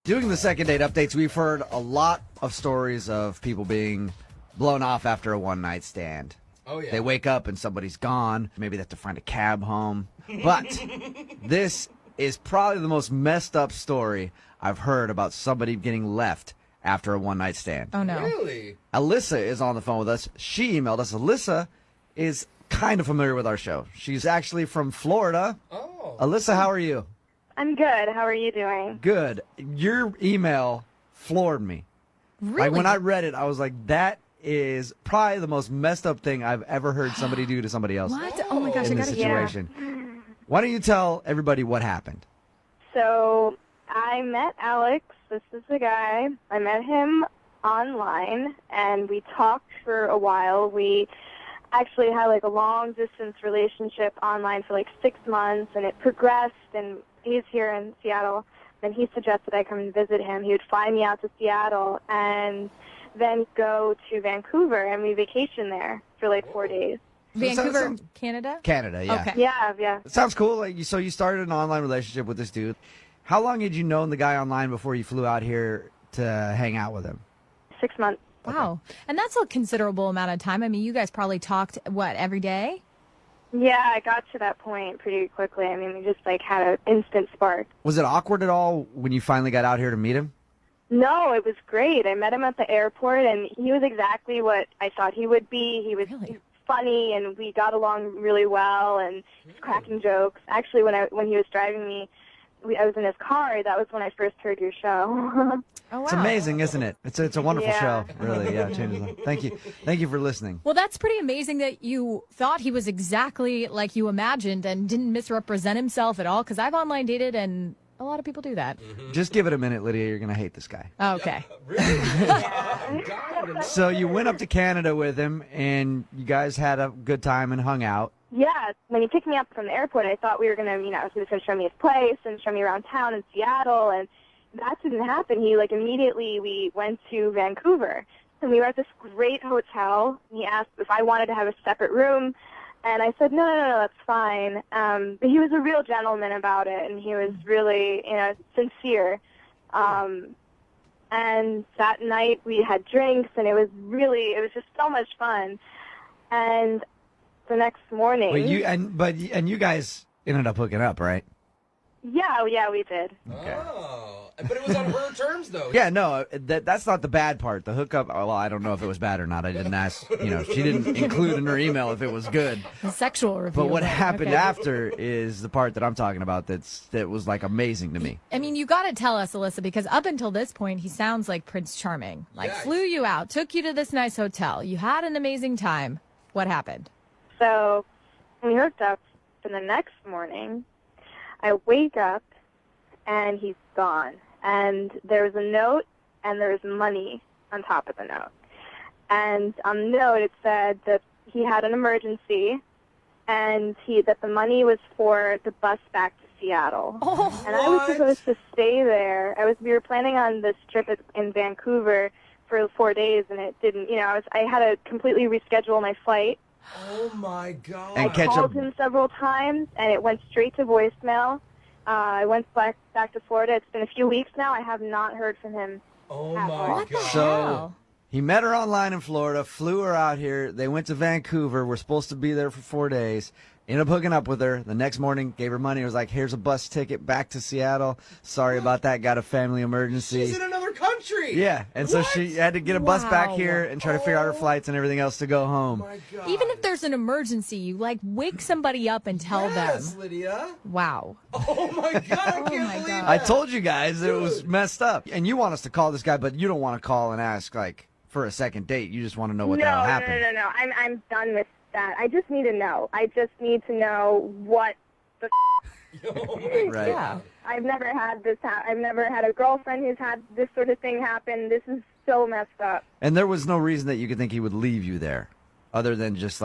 Doing the second date updates, we've heard a lot of stories of people being blown off after a one-night stand. Oh, yeah. They wake up and somebody's gone. Maybe they have to find a cab home. But this is probably the most messed up story I've heard about somebody getting left after a one-night stand. Oh, no. Really? Alyssa is on the phone with us. She emailed us. Alyssa is kind of familiar with our show. She's actually from Florida. Oh. Alyssa, how are you? I'm good. How are you doing? Good. Your email floored me. Really? Like, when I read it, I was like, that is probably the most messed up thing I've ever heard somebody do to somebody else What? Oh, my gosh, I in this gotta hear. situation. Why don't you tell everybody what happened? So I met Alex. This is the guy. I met him online, and we talked for a while. We actually had like a long-distance relationship online for like 6 months, and it progressed, and he's here in Seattle. Then he suggested I come and visit him. He would fly me out to Seattle and then go to Vancouver, and we vacation there for like 4 days. Vancouver, Canada? Canada, yeah. Okay. Yeah. It sounds cool. So you started an online relationship with this dude. How long had you known the guy online before you flew out here to hang out with him? 6 months. Wow. And that's a considerable amount of time. I mean, you guys probably talked, what, every day? Yeah, I got to that point pretty quickly. I mean, we just like had an instant spark. Was it awkward at all when you finally got out here to meet him? No, it was great. I met him at the airport, and he was exactly what I thought he would be. He was Really? funny, and we got along really well, and he was cracking jokes. Actually, when he was driving me, I was in his car. That was when I first heard your show. Oh, wow. It's amazing, isn't it? It's a wonderful Yeah. show. Really, yeah. It changes them. Thank you for listening. Well, that's pretty amazing that you thought he was exactly like you imagined and didn't misrepresent himself at all, because I've online dated, and a lot of people do that. Just give it a minute, Lydia. You're gonna hate this guy. Okay. Really? I'm dying to know. So you went up to Canada with him, and you guys had a good time and hung out. Yeah, when he picked me up from the airport, I thought we were going to, he was going to show me his place and show me around town in Seattle, and that didn't happen. He, immediately we went to Vancouver, and we were at this great hotel. He asked if I wanted to have a separate room, and I said, no, that's fine. But he was a real gentleman about it, and he was really, sincere. And that night we had drinks, and it was just so much fun. And the next morning. But you guys ended up hooking up, right? Yeah, we did. Okay. Oh. But it was on her terms, though. Yeah, no, that's not the bad part. The hookup, well, I don't know if it was bad or not. I didn't ask, she didn't include in her email if it was good. The sexual review. But what of it. happened Okay. after is the part that I'm talking about that was like amazing to me. I mean, you got to tell us, Alyssa, because up until this point, he sounds like Prince Charming. Like, Yes. flew you out, took you to this nice hotel. You had an amazing time. What happened? So we hooked up, and the next morning I wake up, and he's gone. And there was a note, and there was money on top of the note. And on the note it said that he had an emergency, and that the money was for the bus back to Seattle. Oh, And I was What? supposed to stay there. We were planning on this trip in Vancouver for 4 days, and it didn't. I had to completely reschedule my flight. Oh, my God. And catch Called up. him several times, and it went straight to voicemail. I went back to Florida. It's been a few weeks now. I have not heard from him. Oh, What my the God. So hell? he met her online in Florida, flew her out here. They went to Vancouver. We're supposed to be there for 4 days. Ended up hooking up with her. The next morning, gave her money. Was like, here's a bus ticket back to Seattle. Sorry about that. Got a family emergency. She's in another country. Yeah, and so What? she had to get a bus back Wow. here and try to figure out her flights and everything else to go Oh, home. my God. Even if there's an emergency, you wake somebody up and tell Yes, them. Lydia. Wow. Oh, my God. I can't my believe God. I that. told you guys that it was messed up. And you want us to call this guy, but you don't want to call and ask, for a second date. You just want to know what the hell happened. No. I'm done with that. I just need to know. I just need to know what the. Oh, my Right. Yeah. I've never had this. I've never had a girlfriend who's had this sort of thing happen. This is so messed up. And there was no reason that you could think he would leave you there, other than just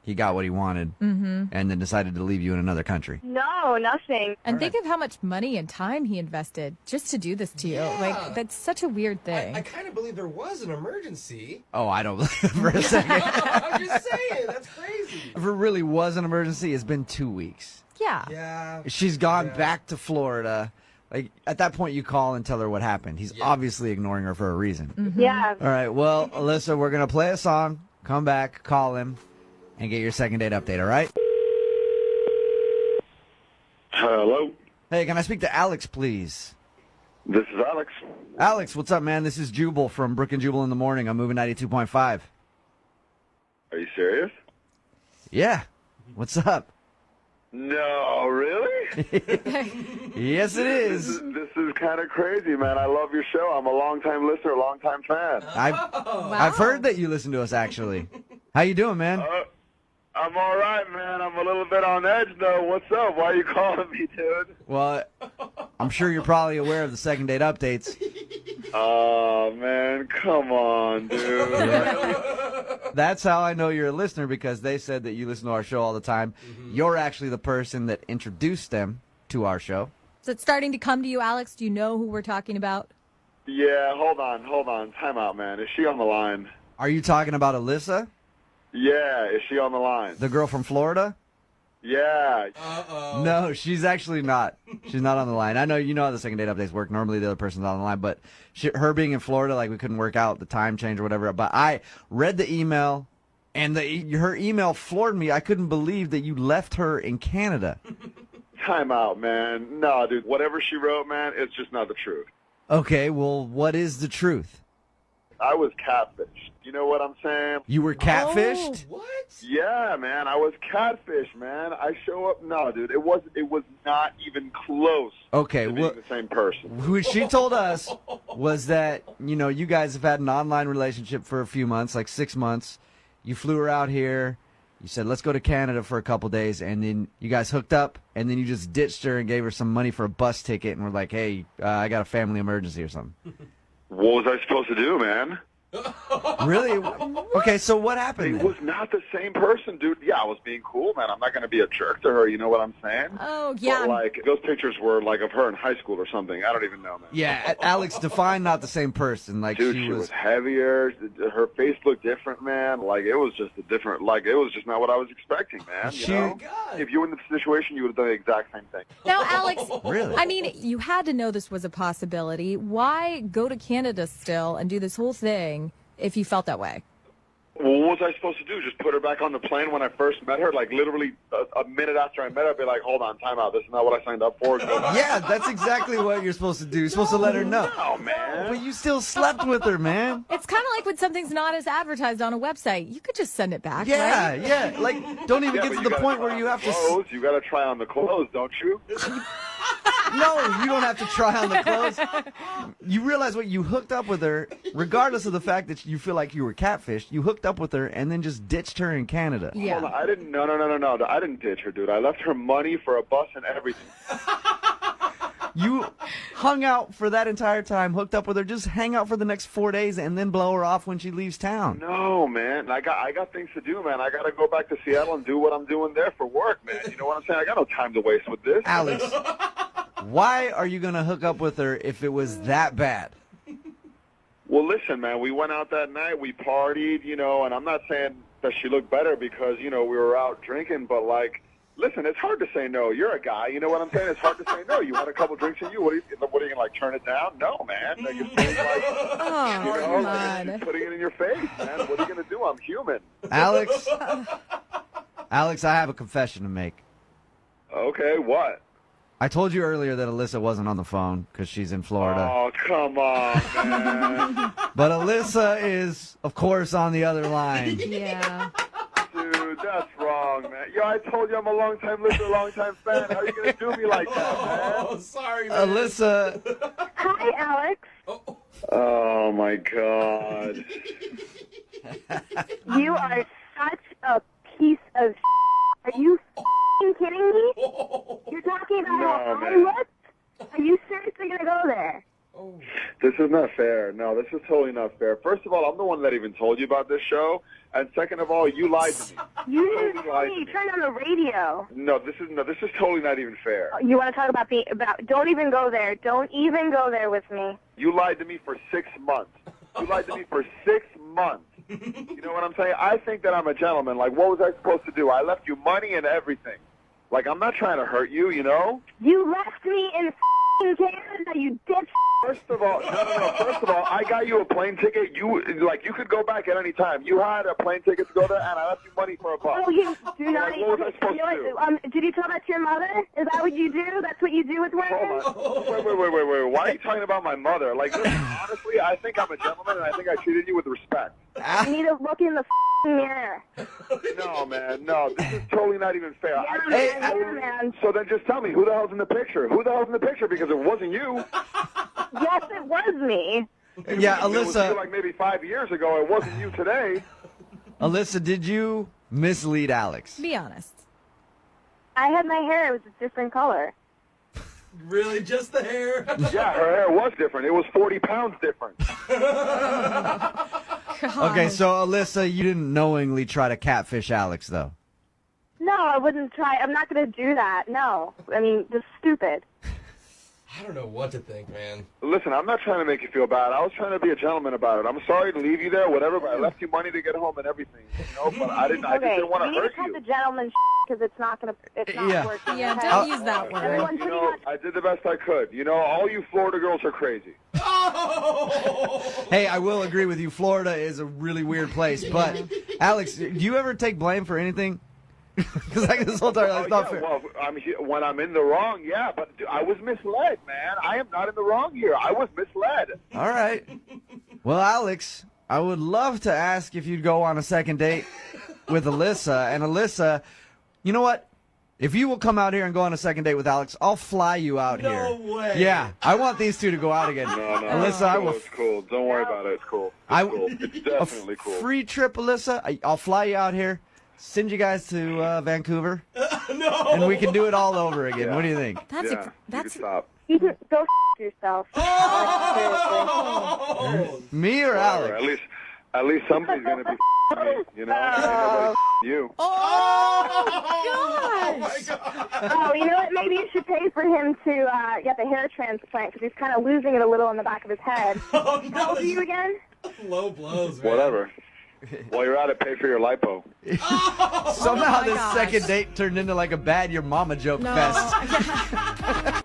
he got what he wanted and then decided to leave you in another country. No, nothing. And think of how much money and time he invested just to do this to you. Yeah. That's such a weird thing. I kind of believe there was an emergency. Oh, I don't believe it for a second. I'm just saying. That's crazy. If it really was an emergency, it's been 2 weeks. yeah. Yeah. She's gone Yeah. back to Florida Like, at that point, you call and tell her what happened. He's obviously ignoring her for a reason. Yeah. All right, well, Alyssa, we're going to play a song, come back, call him, and get your second date update, all right? Hello, Hey, can I speak to Alex, please? this is Alex. Alex, what's up, man? This is Jubal from Brook and Jubal in the Morning. I'm moving 92.5. Are you serious? Yeah. What's up? No, really? Yes, it is. This is kind of crazy, man. I love your show. I'm a long-time listener, a long-time fan. I've heard that you listen to us, actually. How you doing, man? I'm all right, man. I'm a little bit on edge, though. What's up? Why are you calling me, dude? Well, I'm sure you're probably aware of the second date updates. Oh, man. Come on, dude. That's how I know you're a listener, because they said that you listen to our show all the time. You're actually the person that introduced them to our show. Is it starting to come to you, Alex? Do you know who we're talking about? Yeah, hold on. Time out, man. Is she on the line? Are you talking about Alyssa, Yeah, is she on the line? the girl from Florida? Yeah. No, she's actually not. She's not on the line. I know you know how the second date updates work. Normally the other person's on the line, but her being in Florida, like, we couldn't work out the time change or whatever. But I read the email, and her email floored me. I couldn't believe that you left her in Canada. Time out, man. No, dude. Whatever she wrote, man, it's just not the truth. Okay, well, what is the truth? I was catfished. You know what I'm saying? You were catfished? What? Yeah, man. I was catfished, man. I show up. No, dude. It was not even close. Okay, to well, being the same person. who she told us was that, you guys have had an online relationship for a few months, like 6 months. You flew her out here. You said, let's go to Canada for a couple days, and then you guys hooked up, and then you just ditched her and gave her some money for a bus ticket, and were like, hey, I got a family emergency or something. What was I supposed to do, man? Really? Okay, so what It happened was then? not the same person, dude. Yeah, I was being cool, man. I'm not going to be a jerk to her. You know what I'm saying? Oh, yeah. But, like, those pictures were, like, of her in high school or something. I don't even know, man. Yeah, Alex, define not the same person. Like, Dude, she was heavier. Her face looked different, man. Like, it was just a different, like, it was just not what I was expecting, man. She- You know? God. If you were in the situation, you would have done the exact same thing. Now, Alex, Really? I mean, you had to know this was a possibility. Why go to Canada still and do this whole thing if you felt that way? Well, what was I supposed to do? Just put her back on the plane when I first met her? Like, literally a minute after I met her, I'd be like, hold on, time out. This is not what I signed up for. Go back. Yeah, that's exactly what you're supposed to do. You're supposed to let her know. Oh, man. But you still slept with her, man. It's kind of like when something's not as advertised on a website. You could just send it back, Yeah, right? yeah. Like, don't even Yeah, get but to you the gotta point try where you on have the to. clothes. You got to try on the clothes, don't you? No, you don't have to try on the clothes. You realize what? You hooked up with her, regardless of the fact that you feel like you were catfished. You hooked up with her and then just ditched her in Canada. Yeah. Hold on, I didn't. No. I didn't ditch her, dude. I left her money for a bus and everything. You hung out for that entire time, hooked up with her, just hang out for the next 4 days, and then blow her off when she leaves town. No, man. I got things to do, man. I got to go back to Seattle and do what I'm doing there for work, man. You know what I'm saying? I got no time to waste with this. Alex, why are you going to hook up with her if it was that bad? Well, listen, man. We went out that night. We partied, and I'm not saying that she looked better because, we were out drinking, but, like, listen, it's hard to say no. You're a guy. You know what I'm saying? It's hard to say no. You had a couple drinks in you. What are you going to, like, turn it down? No, man. Like, it's like, Oh, come like, on. she's putting it in your face, man. What are you going to do? I'm human. Alex, I have a confession to make. Okay, what? I told you earlier that Alyssa wasn't on the phone because she's in Florida. Oh, come on, man. But Alyssa is, of course, on the other line. Yeah. Dude, that's wrong, man. Yo, I told you I'm a long-time listener, long-time fan. How are you going to do me like that, man? Oh, sorry, man. Alyssa, Hi, Alex. Oh, my God. You are such a piece of. Are you kidding me? You're talking about how I man. looked? Are you seriously gonna go there? This is not fair. No, this is totally not fair. First of all, I'm the one that even told you about this show. And second of all, you lied to me. You didn't Totally tell lied me. to You me. turned on the radio. No, this is totally not even fair. You want to talk about being about? Don't even go there. Don't even go there with me. You lied to me for 6 months. You lied to me for 6 months. You know what I'm saying? I think that I'm a gentleman. Like, what was I supposed to do? I left you money and everything. Like, I'm not trying to hurt you, you know? You left me in Canada, you bitch. First of all, no. First of all, I got you a plane ticket. You could go back at any time. You had a plane ticket to go there, and I left you money for a bus. Oh, you do not. Like, what was I supposed to do? Did you tell that to your mother? Is that what you do? That's what you do with women? Hold on. Wait. Why are you talking about my mother? Like, listen, honestly, I think I'm a gentleman, and I think I treated you with respect. You need to look in the mirror. No, man, no. This is totally not even fair. Yeah, man. So then just tell me, who the hell's in the picture? Who the hell's in the picture? Because it wasn't you. Yes, it was me. Yeah, It was Alyssa. you like maybe 5 years ago. It wasn't you today. Alyssa, did you mislead Alex? Be honest. I had my hair. It was a different color. Really, just the hair? Yeah, her hair was different. It was 40 pounds different. Okay, so Alyssa, you didn't knowingly try to catfish Alex, though. No, I wouldn't try. I'm not going to do that. No. I mean, just stupid. I don't know what to think, man. Listen, I'm not trying to make you feel bad. I was trying to be a gentleman about it. I'm sorry to leave you there, whatever, but I left you money to get home and everything. You know, but I just didn't want to you need hurt to cut you. the gentleman because it's not Yeah. working. Yeah, okay? don't use that word. Everyone You pretty know, much. I did the best I could. You know, all you Florida girls are crazy. Hey, I will agree with you. Florida is a really weird place. But, Alex, do you ever take blame for anything? Because this whole time, that's not fair. Well, when I'm in the wrong, yeah, but I was misled, man. I am not in the wrong here. I was misled. All right. Well, Alex, I would love to ask if you'd go on a second date with Alyssa. And Alyssa, you know what? If you will come out here and go on a second date with Alex, I'll fly you out here. No way. Yeah, I want these two to go out again. No, Alyssa, I will. It's cool. Don't worry about it. It's cool. It's definitely cool. Free trip, Alyssa. I'll fly you out here, send you guys to Vancouver, No. and we can do it all at again. Yeah. What do you think? That's Yeah, a, that's you can stop. You can go yourself. Oh. Me or Whatever. Alex? At least somebody's gonna be me, you know. Ain't nobody you. Oh my God. Oh, you know what? Maybe you should pay for him to get the hair transplant because he's kind of losing it a little in the back of his head. Oh, How old are you again? Low blows, man. Whatever. While you're at it, pay for your lipo. Somehow my this gosh. second date turned into like a bad your mama joke No. fest.